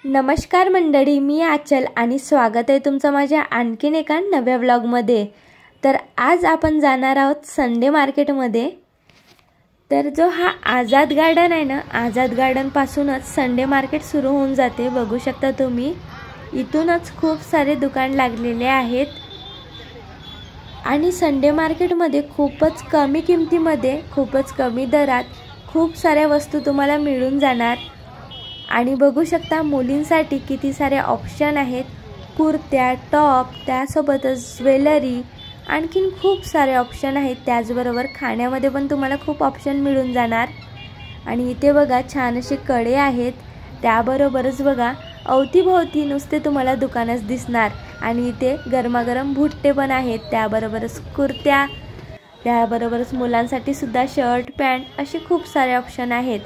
नमस्कार मंडळी, मी आचल आणि स्वागत आहे तुमचं माझ्या आणखीन एका नव्या व्लॉगमध्ये। तर आज आपण जाणार आहोत संडे मार्केटमध्ये। तर जो हा आझाद गार्डन आहे ना, आझाद गार्डन पासूनच संडे मार्केट सुरू होऊन जाते। बघू शकता तुम्ही, इथूनच खूप सारे दुकान लागलेले आहेत आणि संडे मार्केटमध्ये खूपच कमी किमतीमध्ये, खूपच कमी दरात खूप साऱ्या वस्तू तुम्हाला मिळून जाणार। आणि बघू शकता मुलींसाठी किती सारे ऑप्शन आहेत, कुर्त्या, टॉप, त्यासोबतच ज्वेलरी, आणखीन खूप सारे ऑप्शन आहेत। त्याचबरोबर खाण्यामध्ये पण तुम्हाला खूप ऑप्शन मिळून जाणार। आणि इथे बघा छान असे कडे आहेत, त्याबरोबरच बघा अवतीभोवती नुसते तुम्हाला दुकानच दिसणार। आणि इथे गरमागरम भुट्टे पण आहेत, त्याबरोबरच कुर्त्या, त्याबरोबरच मुलांसाठी सुद्धा शर्ट, पॅन्ट असे खूप सारे ऑप्शन आहेत।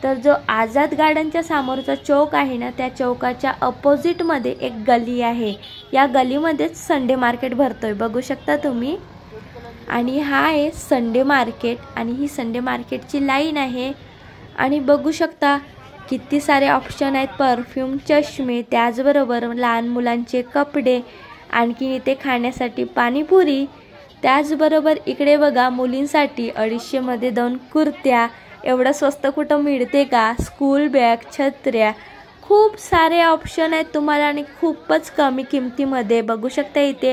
तर जो आझाद गार्डनच्या समोरचा चौक आहे ना, त्या चौकाच्या अपोजिटमध्ये एक गली आहे। या गलीमध्येच संडे मार्केट भरतोय, बघू शकता तुम्ही। आणि हा आहे संडे मार्केट आणि ही संडे मार्केटची लाईन आहे। आणि बघू शकता किती सारे ऑप्शन आहेत, परफ्यूम, चष्मे, त्याचबरोबर लहान मुलांचे कपडे, आणखी इथे खाण्यासाठी पाणीपुरी, त्याचबरोबर इकडे बघा मुलींसाठी 250 मध्ये 2 कुर्त्या। एवढं स्वस्त कुठं मिळते का? स्कूल बॅग, छत्र्या, खूप सारे ऑप्शन आहेत तुम्हाला आणि खूपच कमी किमतीमध्ये। बघू शकता इथे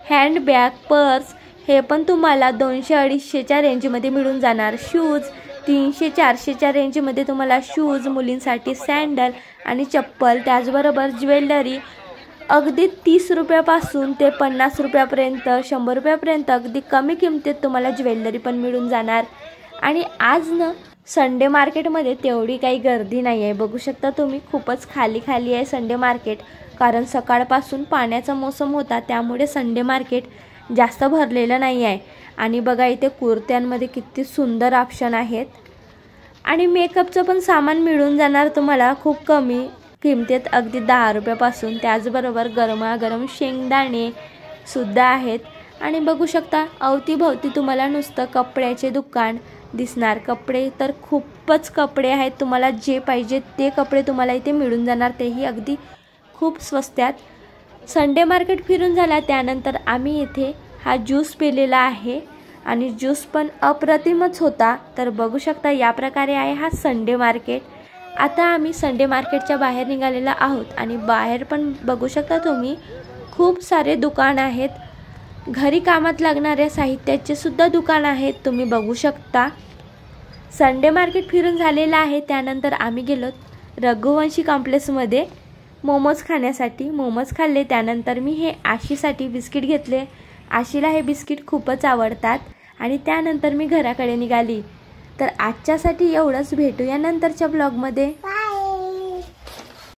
हँड बॅग, पर्स हे पण तुम्हाला 200-250च्या रेंजमध्ये मिळून जाणार। शूज 300-400च्या रेंजमध्ये तुम्हाला शूज, मुलींसाठी सँडल आणि चप्पल, त्याचबरोबर ज्वेलरी अगदी 30 रुपयापासून ते 50 रुपयापर्यंत, 100 रुपयापर्यंत अगदी कमी किमतीत तुम्हाला ज्वेलरी पण मिळून जाणार। आणि आज ना संडे मार्केटमध्ये तेवढी काही गर्दी नाही आहे, बघू शकता तुम्ही। खूपच खाली आहे संडे मार्केट, कारण सकाळपासून पाण्याचा मोसम होता, त्यामुळे संडे मार्केट जास्त भरलेलं नाही आहे। आणि बघा इथे कुर्त्यांमध्ये किती सुंदर ऑप्शन आहेत आणि मेकअपचं पण सामान मिळून जाणार तुम्हाला खूप कमी किमतीत, अगदी 10 रुपयापासून। त्याचबरोबर गरमागरम शेंगदाणे सुद्धा आहेत। आणि बघू शकता अवतीभोवती तुम्हाला नुसतं कपड्याचे दुकान दिसणार। कपडे तर खूपच कपडे आहेत, तुम्हाला जे पाहिजे ते कपडे तुम्हाला इथे मिळून जाणार, तेही अगदी खूप स्वस्तात। संडे मार्केट फिरून झाला त्यानंतर आम्ही इथे हा ज्यूस पिलेला आहे आणि ज्यूस पण अप्रतिमच होता। तर बघू शकता या प्रकारे आहे हा संडे मार्केट। आता आम्ही संडे मार्केटच्या बाहेर निघालेला आहोत आणि बाहेर पण बघू शकता तुम्ही खूप सारे दुकान आहेत। घरी कामात लागणाऱ्या साहित्याचे सुद्धा दुकान आहेत, तुम्ही बघू शकता। संडे मार्केट फिरून झालेला आहे त्यानंतर आम्ही गेलो रघुवंशी कॉम्प्लेक्समध्ये मोमोज खाण्यासाठी। मोमोज खाल्ले, त्यानंतर मी हे आशीसाठी बिस्किट घेतले। आशीला हे बिस्किट खूपच आवडतात आणि त्यानंतर मी घराकडे निघाली। तर आजच्यासाठी एवढंच, भेटूया नंतरच्या ब्लॉगमध्ये।